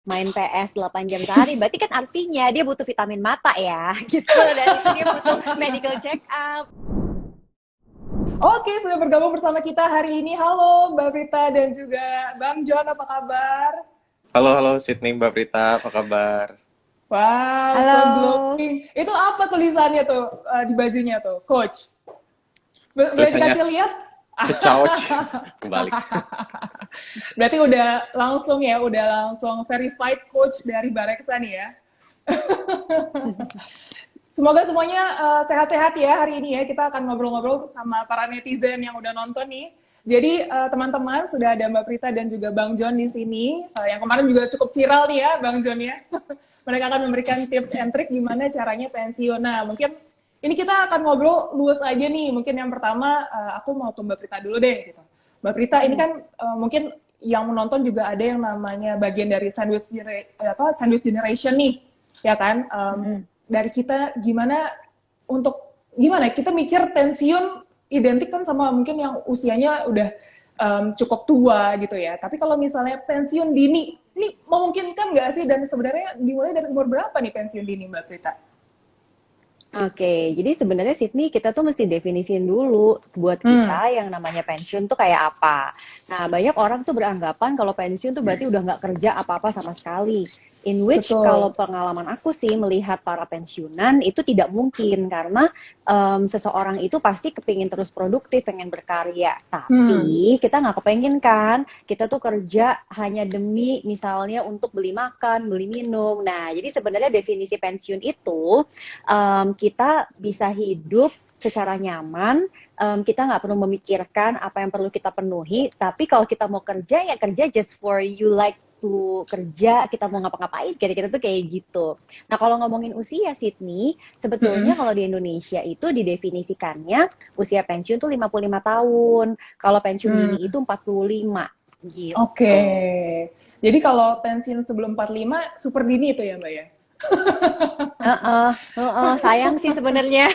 main PS 8 jam sehari, berarti kan artinya dia butuh vitamin mata ya, gitu. Dan itu dia butuh medical check up. Oke, sudah bergabung bersama kita hari ini. Halo Mbak Prita dan juga Bang John, apa kabar? Halo, halo Sydney, Mbak Prita, apa kabar? Wow, so Halo. glowing. Itu apa tulisannya tuh di bajunya tuh, Coach? Boleh Tulisannya dikasih lihat? kecouch, kebalik. Berarti udah langsung verified coach dari Bareksa nih ya. Semoga semuanya sehat-sehat ya hari ini ya. Kita akan ngobrol-ngobrol sama para netizen yang udah nonton nih. Jadi teman-teman, sudah ada Mbak Prita dan juga Bang John di sini. Yang kemarin juga cukup viral nih ya, Bang John ya. Mereka akan memberikan tips and trick gimana caranya pensiun. Nah, mungkin ini kita akan ngobrol luas aja nih. Mungkin yang pertama aku mau ke Mbak Prita dulu deh gitu. Mbak Prita ini kan mungkin yang menonton juga ada yang namanya bagian dari sandwich generation nih, ya kan? Dari kita gimana kita mikir pensiun identik kan sama mungkin yang usianya udah cukup tua gitu ya. Tapi kalau misalnya pensiun dini, ini memungkinkan nggak sih? Dan sebenarnya dimulai dari umur berapa nih pensiun dini, Mbak Prita? Oke, jadi sebenarnya Sydney kita tuh mesti definisiin dulu buat kita yang namanya pensiun tuh kayak apa. Nah, banyak orang tuh beranggapan kalau pensiun tuh berarti udah nggak kerja apa-apa sama sekali. In which Betul. kalau pengalaman aku sih melihat para pensiunan itu tidak mungkin karena seseorang itu pasti kepingin terus produktif, pengen berkarya. Tapi kita nggak kepengin kan, kita tuh kerja hanya demi misalnya untuk beli makan, beli minum. Nah, jadi sebenarnya definisi pensiun itu kita bisa hidup secara nyaman, kita nggak perlu memikirkan apa yang perlu kita penuhi, tapi kalau kita mau kerja, ya kerja just for you like to kerja, kita mau ngapa-ngapain, kira-kira tuh kayak gitu. Nah, kalau ngomongin usia, Sydney, sebetulnya kalau di Indonesia itu didefinisikannya usia pensiun tuh 55 tahun, kalau pensiun dini itu 45, gitu. Oke. Jadi kalau pensiun sebelum 45, super dini itu ya, Mbak ya? Sayang sih sebenarnya.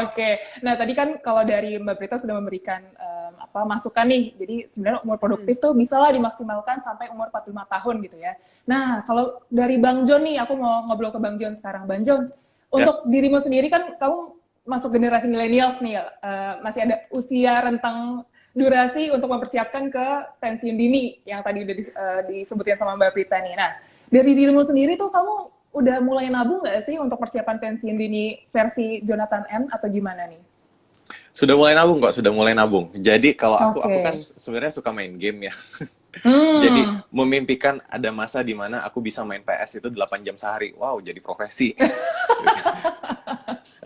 Oke. Nah, tadi kan kalau dari Mbak Prita sudah memberikan masukan nih. Jadi sebenarnya umur produktif tuh bisa lah dimaksimalkan sampai umur 45 tahun gitu ya. Nah, kalau dari Bang John nih, aku mau ngobrol ke Bang John sekarang. Bang John, untuk dirimu sendiri kan kamu masuk generasi millennials nih ya. Masih ada usia rentang durasi untuk mempersiapkan ke pensiun dini yang tadi udah disebutkan sama Mbak Prita nih. Nah, dari dirimu sendiri tuh kamu udah mulai nabung nggak sih untuk persiapan pensiun dini versi Jonathan M atau gimana nih? Sudah mulai nabung kok, sudah mulai nabung. Jadi kalau aku kan sebenarnya suka main game ya. Jadi memimpikan ada masa di mana aku bisa main PS itu 8 jam sehari. Wow, jadi profesi.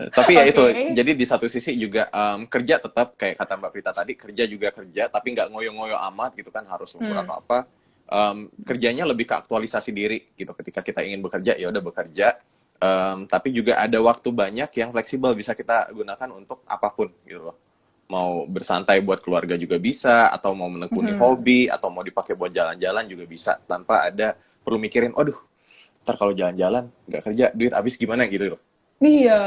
Tapi ya itu, jadi di satu sisi juga kerja tetap kayak kata Mbak Prita tadi, kerja juga kerja, tapi nggak ngoyo-ngoyo amat gitu kan, harus lembur atau apa. Kerjanya lebih ke aktualisasi diri gitu. Ketika kita ingin bekerja, ya udah bekerja. Tapi juga ada waktu banyak yang fleksibel bisa kita gunakan untuk apapun gitu loh. Mau bersantai buat keluarga juga bisa, atau mau menekuni hobi, atau mau dipakai buat jalan-jalan juga bisa, tanpa ada perlu mikirin, aduh, ntar kalau jalan-jalan nggak kerja, duit habis gimana gitu loh. Iya,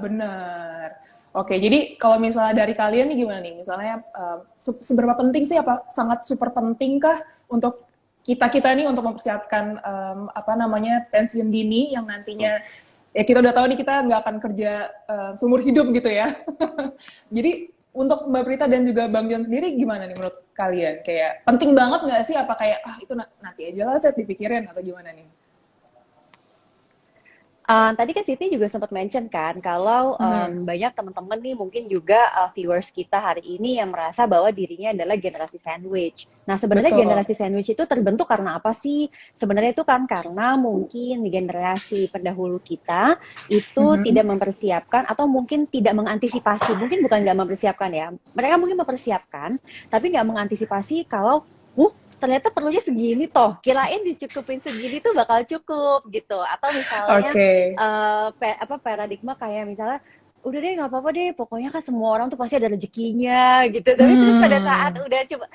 benar. Oke, jadi kalau misalnya dari kalian nih gimana nih? Misalnya seberapa penting sih, apa sangat super pentingkah untuk kita nih untuk mempersiapkan pensiun dini yang nantinya ya kita udah tahu nih kita nggak akan kerja seumur hidup gitu ya. Jadi untuk Mbak Prita dan juga Bang John sendiri gimana nih menurut kalian? Kayak penting banget nggak sih? Apa kayak itu nanti aja lah saya dipikirin atau gimana nih? Tadi kan Siti juga sempat mention kan kalau banyak teman-teman nih mungkin juga viewers kita hari ini yang merasa bahwa dirinya adalah generasi sandwich. Nah, sebenarnya generasi sandwich itu terbentuk karena apa sih? Sebenarnya itu kan karena mungkin generasi pendahulu kita itu tidak mempersiapkan atau mungkin tidak mengantisipasi. Mungkin bukan nggak mempersiapkan ya. Mereka mungkin mempersiapkan, tapi nggak mengantisipasi kalau ternyata perlunya segini toh, kirain dicukupin segini tuh bakal cukup gitu. Atau misalnya paradigma kayak misalnya udah deh nggak apa-apa deh, pokoknya kan semua orang tuh pasti ada rezekinya gitu. Tapi terus pada saat udah coba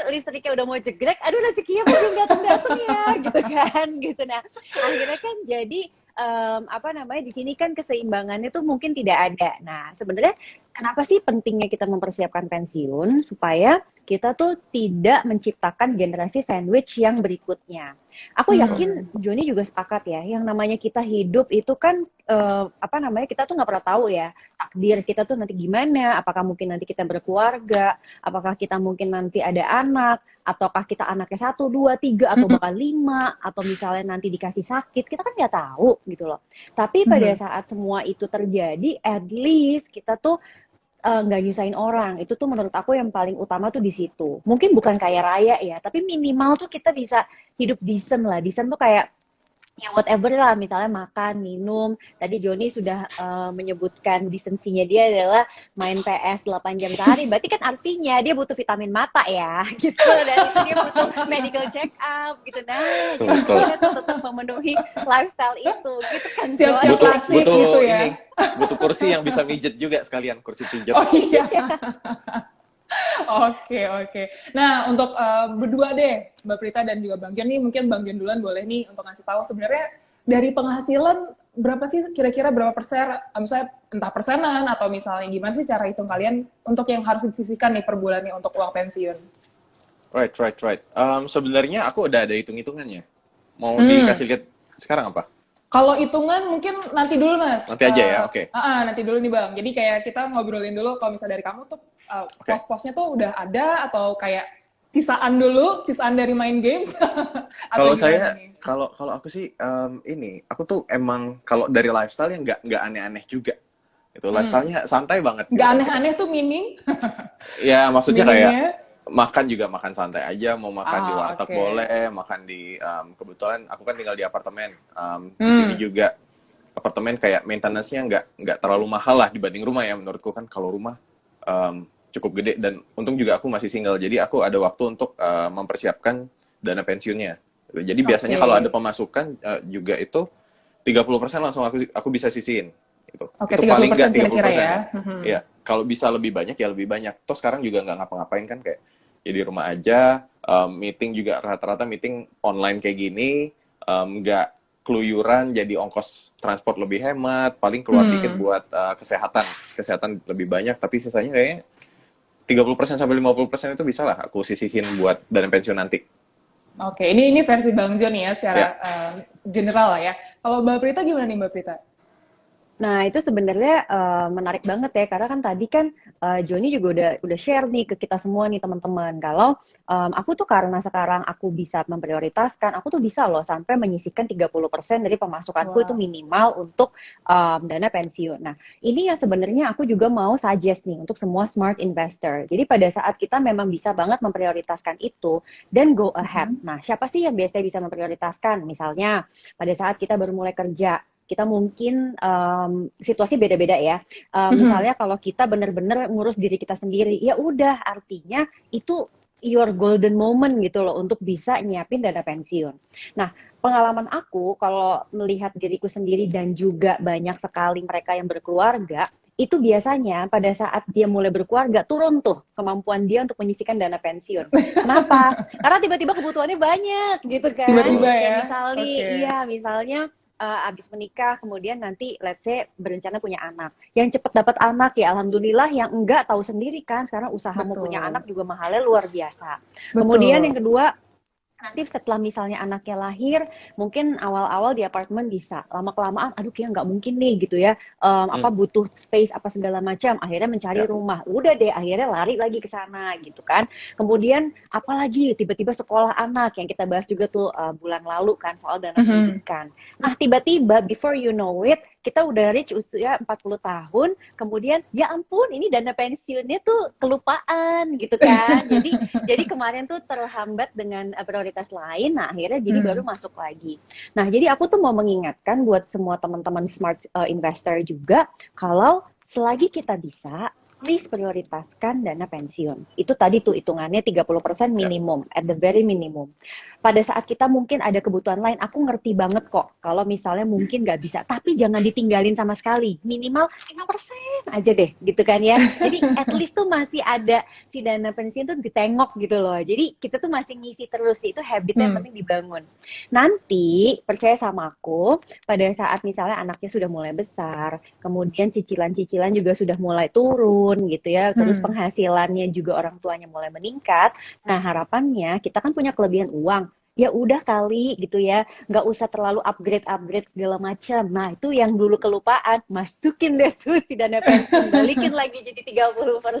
listriknya udah mau jegrek, aduh rezekinya belum datang ya gitu kan gitu. Nah, akhirnya kan jadi di sini kan keseimbangannya tuh mungkin tidak ada. Nah, sebenarnya kenapa sih pentingnya kita mempersiapkan pensiun supaya kita tuh tidak menciptakan generasi sandwich yang berikutnya. Aku yakin Joni juga sepakat ya, yang namanya kita hidup itu kan kita tuh nggak pernah tahu ya takdir kita tuh nanti gimana, apakah mungkin nanti kita berkeluarga, apakah kita mungkin nanti ada anak, ataukah kita anaknya 1, 2, 3 atau bahkan 5, atau misalnya nanti dikasih sakit, kita kan nggak tahu gitu loh. Tapi pada saat semua itu terjadi, at least kita tuh nggak nyusahin orang. Itu tuh menurut aku yang paling utama tuh di situ. Mungkin bukan kaya raya ya, tapi minimal tuh kita bisa hidup decent lah. Decent tuh kayak ya whatever lah, misalnya makan, minum. Tadi Joni sudah menyebutkan decency-nya dia adalah main PS 8 jam sehari. Berarti kan artinya dia butuh vitamin mata ya, gitu. Dan itu dia butuh medical check up, gitu. Nah, jadi kita tuh tetap memenuhi lifestyle itu, gitu kan. Siap-siap klasik butuh gitu ya. ini, butuh kursi yang bisa mijet juga sekalian, kursi pijat. Oh iya. Oke. Nah, untuk berdua deh, Mbak Prita dan juga Bang Jon nih, mungkin Bang Jon duluan boleh nih untuk ngasih tahu sebenarnya dari penghasilan berapa sih kira-kira berapa persen, misalnya entah persenan atau misalnya gimana sih cara hitung kalian untuk yang harus disisihkan nih per bulannya untuk uang pensiun? Right. Sebenarnya aku udah ada hitung-hitungannya. Mau dikasih lihat sekarang apa? Kalau hitungan mungkin nanti dulu, Mas. Nanti aja ya, oke. Nanti dulu nih, Bang. Jadi kayak kita ngobrolin dulu kalau misalnya dari kamu tuh pos-posnya tuh udah ada atau kayak sisaan dari main games? Kalau saya, kalau aku sih aku tuh emang kalau dari lifestyle yang nggak aneh-aneh juga. Itu lifestyle-nya santai banget. Nggak aneh-aneh tuh meaning? Ya maksudnya kayak makan juga makan santai aja, mau makan di warteg boleh, makan di kebetulan aku kan tinggal di apartemen. Di sini juga apartemen kayak maintenance-nya nggak terlalu mahal lah dibanding rumah ya, menurutku kan. Kalau rumah cukup gede, dan untung juga aku masih single, jadi aku ada waktu untuk mempersiapkan dana pensiunnya. Jadi biasanya kalau ada pemasukan juga itu 30% langsung aku bisa sisihin. Itu paling nggak 30% ya. Iya, kalau bisa lebih banyak ya lebih banyak. Toh sekarang juga nggak ngapa-ngapain kan, kayak ya di rumah aja, meeting juga rata-rata meeting online kayak gini, nggak keluyuran, jadi ongkos transport lebih hemat, paling keluar dikit buat kesehatan lebih banyak, tapi sisanya kayaknya 30% sampai 50% itu bisa lah aku sisihin buat dana pensiun nanti. Oke, ini versi Bang Jon ya secara general lah ya. Kalau Mbak Prita gimana nih Mbak Prita? Nah, itu sebenarnya menarik banget ya, karena kan tadi kan Joni juga udah share nih ke kita semua nih teman-teman, kalau aku tuh karena sekarang aku bisa memprioritaskan, aku tuh bisa loh sampai menyisihkan 30% dari pemasukanku itu minimal untuk dana pensiun. Nah, ini yang sebenarnya aku juga mau suggest nih untuk semua smart investor. Jadi pada saat kita memang bisa banget memprioritaskan itu, then go ahead. Nah, siapa sih yang biasanya bisa memprioritaskan? Misalnya pada saat kita baru mulai kerja, kita mungkin situasi beda-beda ya. Misalnya kalau kita benar-benar ngurus diri kita sendiri, ya udah, artinya itu your golden moment gitu loh untuk bisa nyiapin dana pensiun. Nah, pengalaman aku kalau melihat diriku sendiri dan juga banyak sekali mereka yang berkeluarga, itu biasanya pada saat dia mulai berkeluarga turun tuh kemampuan dia untuk menyisihkan dana pensiun. Kenapa? Karena tiba-tiba kebutuhannya banyak gitu kan. Tiba-tiba ya. Misalnya abis menikah, kemudian nanti let's say berencana punya anak. Yang cepet dapat anak ya alhamdulillah, yang enggak tahu sendiri kan sekarang usaha mau punya anak juga mahalnya luar biasa. Kemudian yang kedua, nanti setelah misalnya anaknya lahir, mungkin awal-awal di apartemen bisa, lama-kelamaan aduh kayak nggak mungkin nih gitu ya, butuh space apa segala macam, akhirnya mencari rumah, udah deh akhirnya lari lagi ke sana gitu kan. Kemudian apalagi tiba-tiba sekolah anak yang kita bahas juga tuh bulan lalu kan soal dana pendidikan. Nah tiba-tiba before you know it, kita udah reach usia 40 tahun, kemudian ya ampun ini dana pensiunnya tuh kelupaan gitu kan. Jadi kemarin tuh terhambat dengan prioritas lain, nah akhirnya jadi baru masuk lagi. Nah jadi aku tuh mau mengingatkan buat semua teman-teman smart investor juga, kalau selagi kita bisa, please prioritaskan dana pensiun. Itu tadi tuh hitungannya 30% minimum, at the very minimum. Pada saat kita mungkin ada kebutuhan lain, aku ngerti banget kok kalau misalnya mungkin nggak bisa, tapi jangan ditinggalin sama sekali. Minimal 5% aja deh, gitu kan ya. Jadi at least tuh masih ada si dana pensiun tuh ditengok gitu loh. Jadi kita tuh masih ngisi terus, itu habitnya yang penting dibangun. Nanti, percaya sama aku, pada saat misalnya anaknya sudah mulai besar, kemudian cicilan-cicilan juga sudah mulai turun, turun gitu ya, terus penghasilannya juga orang tuanya mulai meningkat. Nah, harapannya kita kan punya kelebihan uang. Ya udah kali gitu ya, nggak usah terlalu upgrade segala macam. Nah, itu yang dulu kelupaan, masukin deh tuh si dana pensiun, balikin lagi jadi 30%.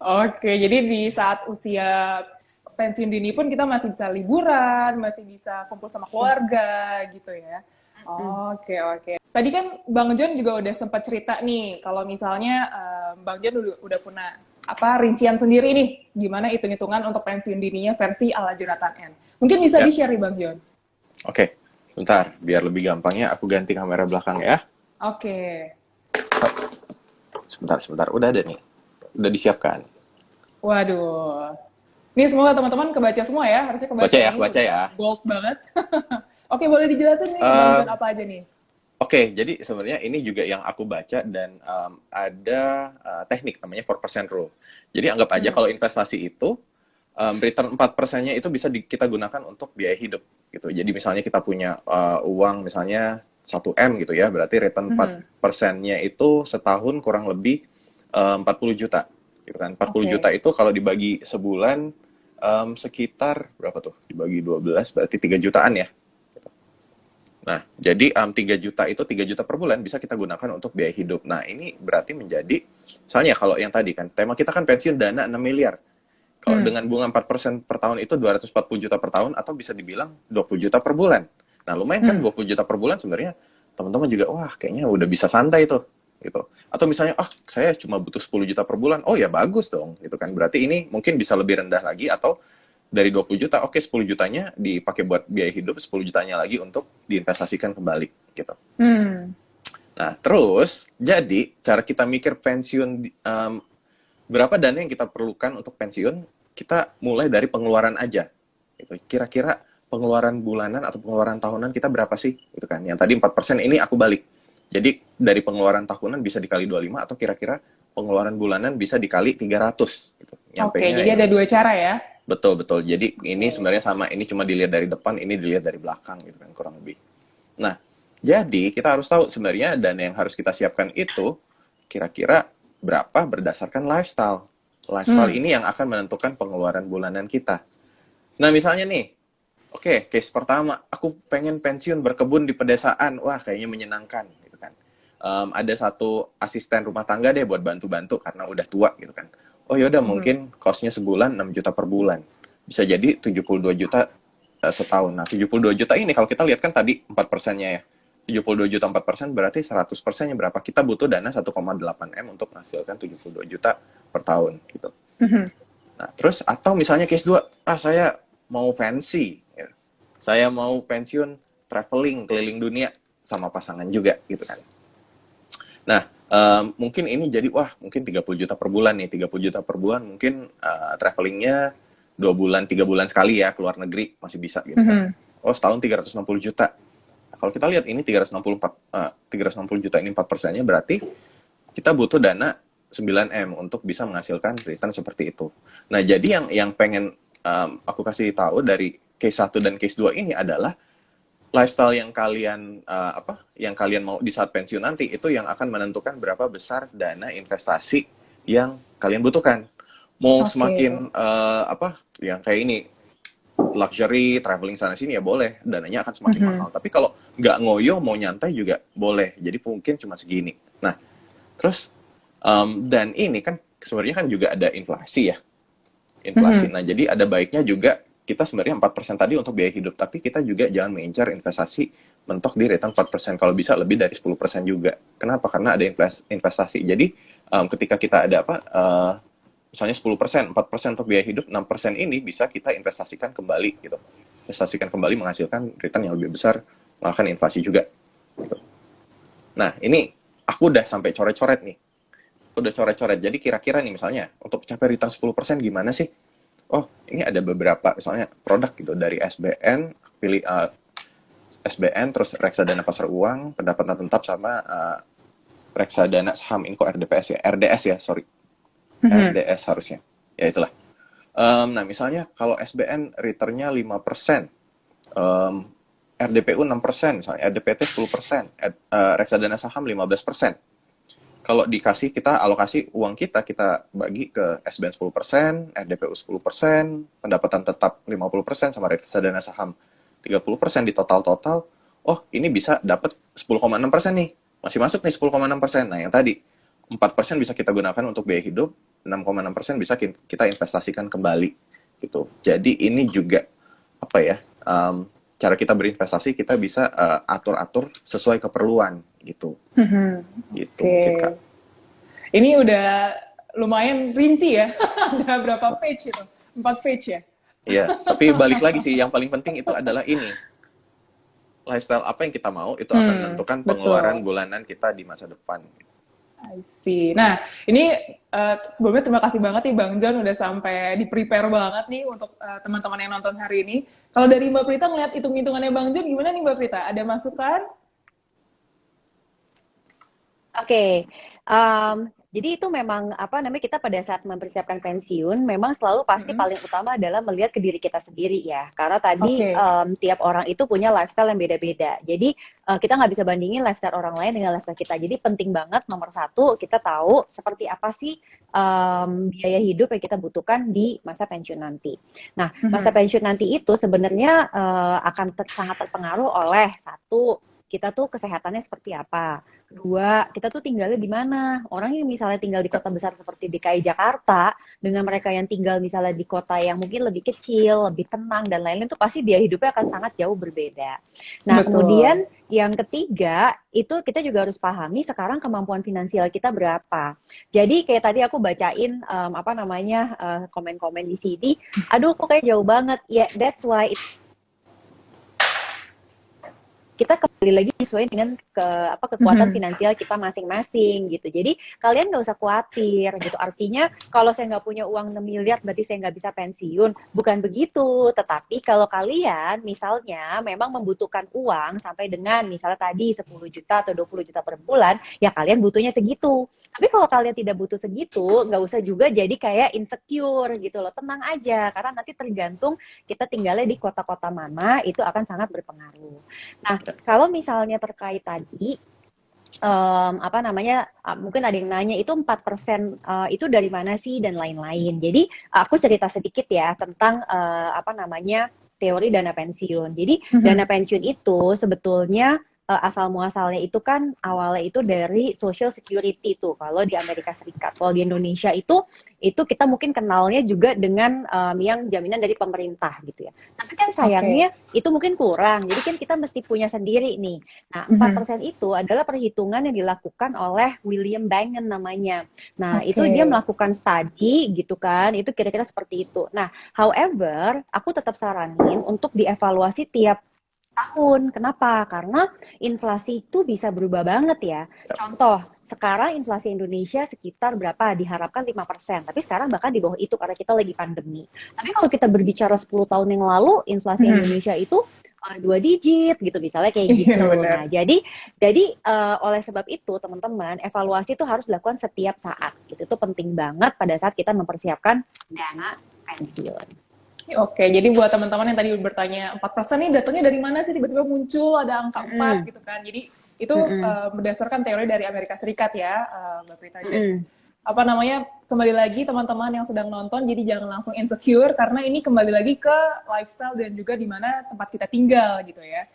Oke, jadi di saat usia pensiun dini pun kita masih bisa liburan, masih bisa kumpul sama keluarga gitu ya. Oke, oke. Tadi kan Bang John juga udah sempat cerita nih, kalau misalnya Bang John udah punya apa rincian sendiri nih, gimana hitung-hitungan untuk pensiun dininya versi ala Jonathan N. Mungkin bisa Ya. di-share nih Bang John. Oke, bentar. Biar lebih gampangnya, aku ganti kamera belakang ya. Oke. Sebentar. Udah ada nih. Udah disiapkan. Waduh. Ini semoga teman-teman kebaca semua ya, harusnya kebaca. Baca ya. Bold banget. Oke, boleh dijelasin nih Bang John apa aja nih? Oke, jadi sebenarnya ini juga yang aku baca dan ada teknik namanya 4% rule. Jadi anggap aja kalau investasi itu return 4%-nya itu bisa kita gunakan untuk biaya hidup gitu. Jadi misalnya kita punya uang misalnya 1M gitu ya, berarti return 4%-nya itu setahun kurang lebih 40 juta gitu kan. 40 juta itu kalau dibagi sebulan sekitar berapa tuh? Dibagi 12 berarti 3 jutaan ya. Nah, jadi 3 juta itu 3 juta per bulan bisa kita gunakan untuk biaya hidup. Nah, ini berarti menjadi, misalnya kalau yang tadi kan, tema kita kan pensiun dana 6 miliar. Kalau dengan bunga 4% per tahun itu 240 juta per tahun, atau bisa dibilang 20 juta per bulan. Nah, lumayan kan 20 juta per bulan sebenarnya, teman-teman juga, wah kayaknya udah bisa santai tuh. Gitu. Atau misalnya, saya cuma butuh 10 juta per bulan, oh ya bagus dong. Gitu kan. Berarti ini mungkin bisa lebih rendah lagi, atau dari 20 juta, oke 10 jutanya dipakai buat biaya hidup, 10 jutanya lagi untuk diinvestasikan kembali, gitu. Nah, terus, jadi, cara kita mikir pensiun, berapa dana yang kita perlukan untuk pensiun, kita mulai dari pengeluaran aja. Gitu. Kira-kira pengeluaran bulanan atau pengeluaran tahunan kita berapa sih? Gitu kan. Yang tadi 4% ini aku balik. Jadi, dari pengeluaran tahunan bisa dikali 25, atau kira-kira pengeluaran bulanan bisa dikali 300. Gitu. Oke, jadi ada dua cara ya? Betul. Jadi ini sebenarnya sama, ini cuma dilihat dari depan, ini dilihat dari belakang gitu kan, kurang lebih. Nah, jadi kita harus tahu sebenarnya dana yang harus kita siapkan itu kira-kira berapa berdasarkan lifestyle. Lifestyle ini yang akan menentukan pengeluaran bulanan kita. Nah, misalnya nih, oke, case pertama, aku pengen pensiun berkebun di pedesaan. Wah, kayaknya menyenangkan gitu kan. Ada satu asisten rumah tangga deh buat bantu-bantu karena udah tua gitu kan. Oh yaudah mungkin cost-nya sebulan 6 juta per bulan. Bisa jadi 72 juta setahun. Nah 72 juta ini kalau kita lihat kan tadi 4%-nya ya. 72 juta 4% berarti 100%-nya berapa? Kita butuh dana 1,8 M untuk menghasilkan 72 juta per tahun gitu. Nah terus atau misalnya case 2, saya mau fancy. Ya. Saya mau pensiun traveling keliling dunia sama pasangan juga gitu kan. Nah, mungkin ini jadi, mungkin 30 juta per bulan nih, 30 juta per bulan, mungkin travelingnya 2 bulan, 3 bulan sekali ya, keluar negeri, masih bisa gitu kan. Setahun 360 juta. Nah, kalau kita lihat ini 360 juta ini 4%-nya, berarti kita butuh dana 9M untuk bisa menghasilkan return seperti itu. Nah, jadi yang pengen aku kasih tahu dari case 1 dan case 2 ini adalah lifestyle yang kalian yang kalian mau di saat pensiun nanti itu yang akan menentukan berapa besar dana investasi yang kalian butuhkan. Mau semakin yang kayak ini luxury, traveling sana sini ya boleh, dananya akan semakin mahal. Tapi kalau nggak ngoyo mau nyantai juga boleh. Jadi mungkin cuma segini. Nah, terus dan ini kan sebenarnya kan juga ada inflasi ya. Inflasi. Nah, jadi ada baiknya juga kita sebenarnya 4% tadi untuk biaya hidup, tapi kita juga jangan mengincar investasi mentok di return 4%, kalau bisa lebih dari 10% juga. Kenapa? Karena ada investasi. Jadi, ketika kita ada misalnya 10%, 4% untuk biaya hidup, 6% ini bisa kita investasikan kembali, gitu. Investasikan kembali menghasilkan return yang lebih besar, mengalahkan inflasi juga. Gitu. Nah, ini aku udah sampai coret-coret nih. Udah coret-coret. Jadi kira-kira nih misalnya, untuk capai return 10% gimana sih? Ini ada beberapa misalnya produk gitu dari SBN, pilih SBN, terus reksadana pasar uang, pendapatan tetap sama reksadana saham Inco RDPS ya, RDS ya, sorry. RDS harusnya. Ya itulah. Nah, misalnya kalau SBN returnnya 5%, RDPU 6%, misalnya RDPT 10%, reksadana saham 15%. kalau dikasih kita alokasi uang kita bagi ke SBN 10%, RDPU 10%, pendapatan tetap 50% sama reksadana saham 30% di total-total. Oh, ini bisa dapat 10,6% nih. Masih masuk nih 10,6%. Nah, yang tadi 4% bisa kita gunakan untuk biaya hidup, 6,6% bisa kita investasikan kembali gitu. Jadi ini juga apa ya? Cara kita berinvestasi kita bisa atur-atur sesuai keperluan gitu. Gitu mungkin, Kak. Ini udah lumayan rinci ya. Ada berapa page itu? 4 page ya? Iya, tapi balik lagi sih, yang paling penting itu adalah ini. Lifestyle apa yang kita mau, itu akan menentukan pengeluaran bulanan kita di masa depan. I see. Nah, ini sebelumnya terima kasih banget nih Bang John udah sampai di-prepare banget nih untuk teman-teman yang nonton hari ini. Kalau dari Mbak Prita ngeliat hitung-hitungannya Bang John, gimana nih Mbak Prita? Ada masukan? Oke, jadi itu memang apa namanya kita pada saat mempersiapkan pensiun memang selalu pasti paling utama adalah melihat ke diri kita sendiri ya. Karena tadi tiap orang itu punya lifestyle yang beda-beda. Jadi kita nggak bisa bandingin lifestyle orang lain dengan lifestyle kita. Jadi penting banget nomor satu kita tahu seperti apa sih biaya hidup yang kita butuhkan di masa pensiun nanti. Nah, masa pensiun nanti itu sebenarnya akan sangat terpengaruh oleh satu, kita tuh kesehatannya seperti apa. Kedua, kita tuh tinggalnya di mana. Orang yang misalnya tinggal di kota besar seperti DKI Jakarta, dengan mereka yang tinggal misalnya di kota yang mungkin lebih kecil, lebih tenang, dan lain-lain, tuh pasti biaya hidupnya akan sangat jauh berbeda. Nah, kemudian yang ketiga, itu kita juga harus pahami sekarang kemampuan finansial kita berapa. Jadi kayak tadi aku bacain komen-komen di sini, aduh kok kayak jauh banget. Ya, yeah, that's why kita kembali lagi sesuai dengan kekuatan finansial kita masing-masing gitu. Jadi kalian nggak usah khawatir gitu. Artinya kalau saya nggak punya uang 6 miliar berarti saya nggak bisa pensiun. Bukan begitu. Tetapi kalau kalian misalnya memang membutuhkan uang sampai dengan misalnya tadi 10 juta atau 20 juta per bulan, ya kalian butuhnya segitu. Tapi kalau kalian tidak butuh segitu, nggak usah juga jadi kayak insecure gitu loh. Tenang aja, karena nanti tergantung kita tinggalnya di kota-kota mana, itu akan sangat berpengaruh. Nah, kalau misalnya terkait tadi, mungkin ada yang nanya itu 4% itu dari mana sih dan lain-lain. Jadi aku cerita sedikit ya tentang teori dana pensiun. Jadi dana pensiun itu sebetulnya asal muasalnya itu kan awalnya itu dari Social Security tuh kalau di Amerika Serikat. Kalau di Indonesia itu kita mungkin kenalnya juga dengan yang jaminan dari pemerintah gitu ya. Tapi kan sayangnya itu mungkin kurang. Jadi kan kita mesti punya sendiri nih. Nah, 4% itu adalah perhitungan yang dilakukan oleh William Bangen namanya. Nah, itu dia melakukan studi gitu kan. Itu kira-kira seperti itu. Nah, however, aku tetap saranin untuk dievaluasi tiap tahun. Kenapa? Karena inflasi itu bisa berubah banget ya. Contoh, sekarang inflasi Indonesia sekitar berapa? Diharapkan 5%. Tapi sekarang bahkan di bawah itu karena kita lagi pandemi. Tapi kalau kita berbicara 10 tahun yang lalu, inflasi Indonesia itu 2 digit gitu misalnya kayak gitu. Nah, jadi oleh sebab itu teman-teman, evaluasi itu harus dilakukan setiap saat. Gitu. Itu penting banget pada saat kita mempersiapkan dana pensiun. Oke, jadi buat teman-teman yang tadi bertanya 4% nih datangnya dari mana sih tiba-tiba muncul ada angka 4 gitu kan. Jadi itu berdasarkan teori dari Amerika Serikat ya, Mbak Prita. Kembali lagi teman-teman yang sedang nonton, jadi jangan langsung insecure karena ini kembali lagi ke lifestyle dan juga di mana tempat kita tinggal gitu ya.